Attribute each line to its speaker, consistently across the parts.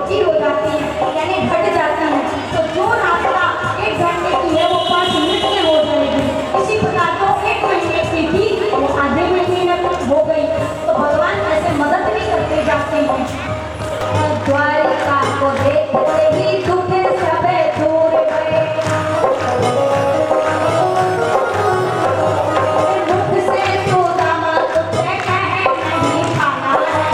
Speaker 1: ओछी हो जाती है, यानी घट जाती है। तो जो रास्ता 1 घंटे की है वो 5 मिनट में हो जाएगी। इसी प्रकार तो 1 महीने की थी वो आधे महीने में हो गई। तो भगवान ऐसे मदद भी करते जाते हैं। द्वारिका को देखते ही दुख सब दूर गए। मुख से सुदामा तुझे कह नहीं पाना है।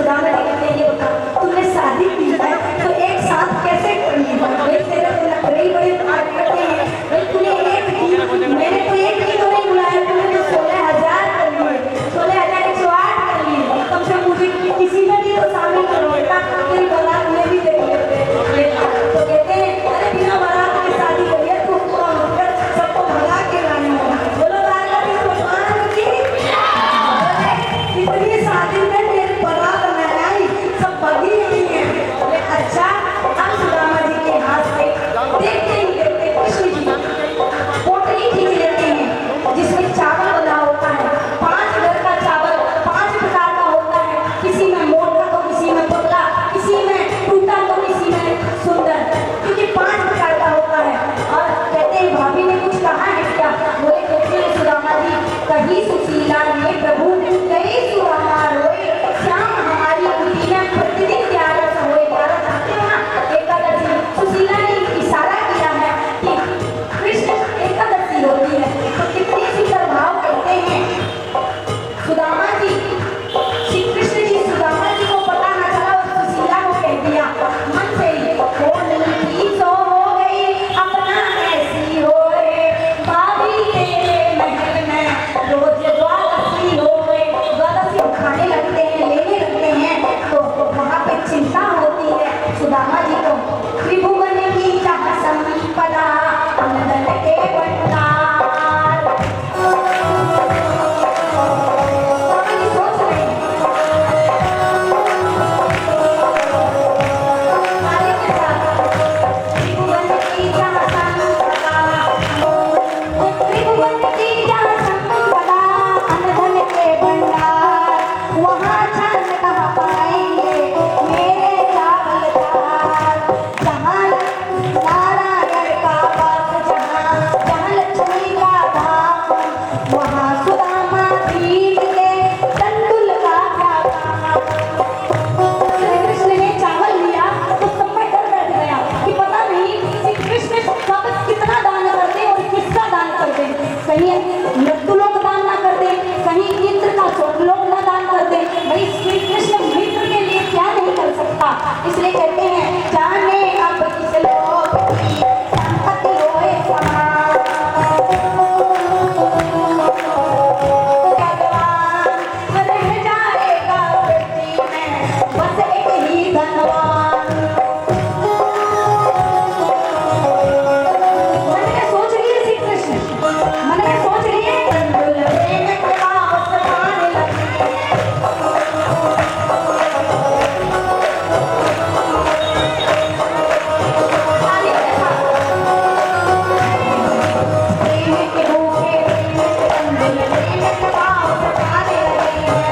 Speaker 1: सुदामा जी कहते हैं, ये बता तुमने शादी की है तो एक साथ कैसे करनी है? भाई तेरे तो नखरे ही बड़े बात करते हैं। भाई तूने एक ही, मैंने तो एक ही तो नहीं बुलाया, तूने तो 16,000 कर लिए, 16,108 कर लिए। कम से कम मुझे किसी में भी तो शामिल करो बेटा, तेरी बारात में भी देख लेते। तो कहते हैं अरे बिना बारात के शादी करिए तो पूरा होकर सबको भगा के लाने होगा। बोलो बाराती भगवान की। इतनी शादी में मेरी बारात नहीं आई, सब भगी हुई है। अच्छा, हम सुदामा जी के हाथ से देखते ही देखते कृष्ण जी पोटली खींच लेते हैं जिसमें चावल बना होता है। 5 घर का चावल 5 प्रकार का होता है, किसी में मोटा तो किसी में पतला, किसी में टूटा तो किसी में सुंदर, क्योंकि 5 प्रकार का होता है। और कहते हैं भाभी ने कुछ कहा है क्या? बोले कहते हैं सुदामा जी, कहीं सुशीला ने प्रभु कहीं सुदामा रोए, श्याम हमारी कुटी में प्रतिदिन 11 होए। 11 जानते हो ना, एकादशी। सुशीला ने इशारा किया है कि कृष्ण एकादशी होती है। तो कितने सुंदर भाव कहते हैं सुदामा जी। श्री कृष्ण जी सुदामा जी को पता न चला और सुशीला को कह दिया मन से ही, हो नहीं सो हो गई अपना ऐसी होए, भाभी तेरे महल में रोज द्वादशी होए। द्वादशी खाने लगते हैं, लेने लगते हैं, तो वहाँ पे चिंता होती है सुदामा जी को। त्रिभुवन की चाह संपदा अनदन के भंडार। स्वामी जी सोच रहे हैं आगे के साथ, त्रिभुवन की चाह संपदा, त्रिभुवन की चाह संपदा अनदन के भंडार, वहाँ छन कहाँ पाएंगे मेरे चावलदार। जहाँ नारायण का वास, जहाँ लक्ष्मी का धाम, वहाँ सुदामा दीन के तंदुल का क्या काम। श्री कृष्ण ने चावल लिया तो सब में डर बैठ गया कि पता नहीं श्री कृष्ण कब कितना दान कर दे और किसका दान कर दे। कहीं लड्डू लोग दान ना कर दे, कहीं इंद्र का चोट लोग ना दान कर दे। भाई श्री कृष्ण मित्र के लिए क्या नहीं कर सकता। इसलिए कहते हैं जाने अब किस लोग की संपत्ति होए समान, भगवान रह जाएगा पृथ्वी में बस एक ही धनवान। मन में सोच लिए श्री कृष्ण, मन में सोच लिए तंदुल में वापस आने लगे। आगे देखा, प्रेम के भूखे तंदुल में वापस आने लगे हैं।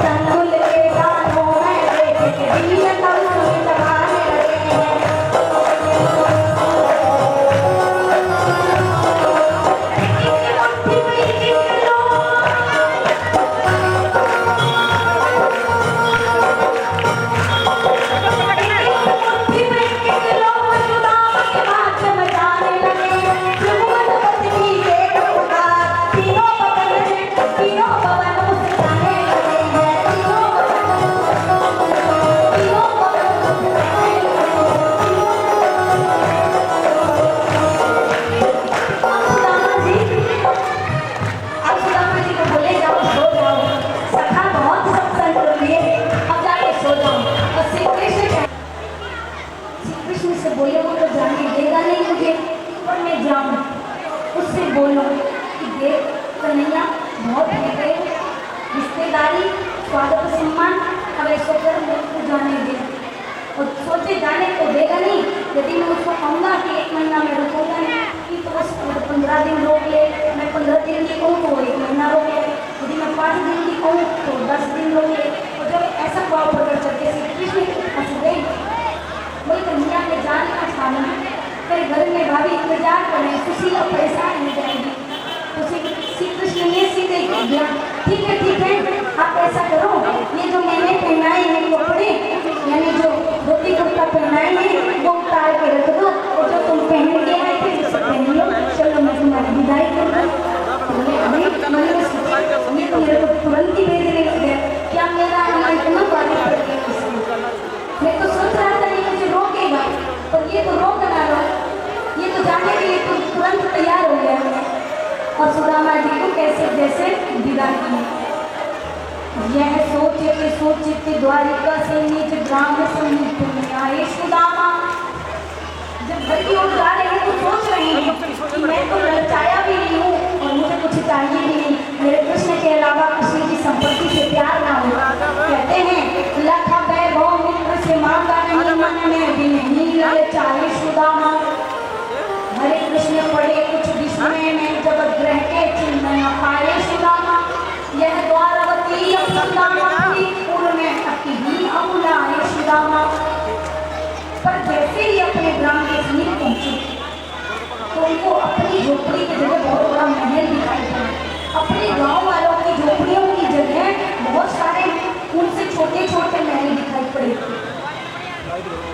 Speaker 1: तंदुल के दानों में देख के दिल तंदुल दबाने लगे हैं। बोले वो तो जाने देगा नहीं मुझे, और मैं जाऊँ उससे बोलूँ कि देख कन्हैया बहुत है गए रिश्तेदारी स्वागत सम्मान, अब ऐसा कर मुझको जाने दे। और सोचे जाने को देगा नहीं, यदि मैं उसको कहूँगा कि 1 महीना में रुकूंगा नहीं कि तो बस 15 दिन रोक ले, मैं 15 दिन की कहूँ तो 1 महीना रोक ले, यदि मैं 5 दिन की कहूँ तो 10 दिन रोक ले। और जब ऐसा भाव प्रकट करके श्री कृष्ण हंस गए, बोले कन्हैया के जाने का छाना तेरे घर में भाभी इंतजार कर रहे हैं, सुशीला परेशान हो जाएगी। तो श्री कृष्ण ने सीधे दिया, ठीक है आप ऐसा करो, ये जो मैंने पहनाए हैं कपड़े यानी जो धोती कुर्ता पहनाए हैं वो उतार के रख दो, और जो तुम पहन के आए थे उसे पहन लो, चलो मैं तुम्हारी विदाई कर दूँ। लागी। यह सोचते द्वारिका से निज ग्राम समीप में आए सुदामा। जब घर की ओर जा रहे हैं तो सोच रहे हैं कि मैं तो ललचाया भी नहीं हूँ और मुझे कुछ चाहिए भी नहीं, मेरे कृष्ण के अलावा किसी की संपत्ति से प्यार ना हो। कहते हैं लख वैभव मित्र से मांगा नहीं, मन में भी नहीं ललचाए सुदामा। हरे कृष्ण पड़े कुछ विस्मय में, जब ग्रह के चिन्ह न पाए सुदामा। यह द्वारवती सुदामा पूर्व में अति ही अमुलाए सुदामा। पर जैसे ही अपने ग्राम के समीप पहुंचे तो उनको अपनी झोपड़ी की जगह बहुत बड़ा महल दिखाई पड़ा। अपने गांव वालों की झोपड़ियों की जगह बहुत सारे उनसे छोटे छोटे महल दिखाई पड़े।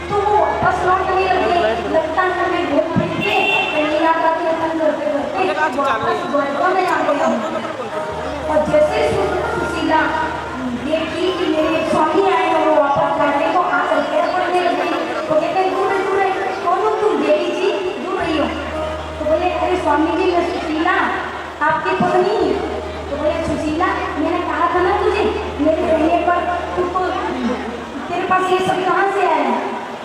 Speaker 1: तो वो वापस लौटने लगे। लगता है मैं घूम फिर के कहीं आता करते वापस द्वारका में आ गया हूँ। और जैसे सुशीला देखी कि मेरे स्वामी आए हैं, वो वापस जाने को आकर के पड़ने लगी। तो कहते हैं दूर कौन हो तुम देवी जी, दूर रही हो? तो बोले अरे स्वामी जी मैं सुशीला आपकी पत्नी। तो बोले सुशीला मैंने कहा था ना तुझे, मेरे कहने पर तुमको तेरे पास ये सब कहाँ से आया?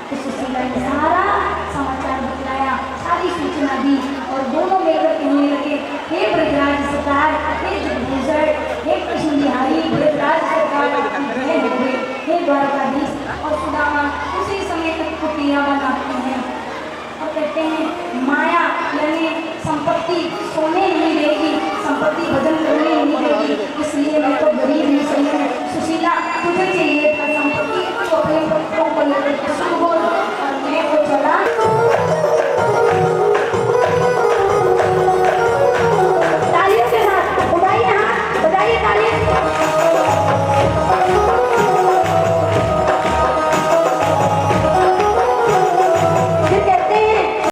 Speaker 1: तो सुशीला ने सारा समाचार बतलाया, सारी सूचना दी और दोनों मिलकर कहने लगे हे ब्रजराज सरकार, हे जगभूषण, हे कृष्ण बिहारी, ब्रजराज सरकार आपकी जय हो गई, हे द्वारकाधीश। और सुदामा उसी समय तक कुटिया बनाते हैं और कहते हैं माया यानी संपत्ति सोने नहीं देगी, संपत्ति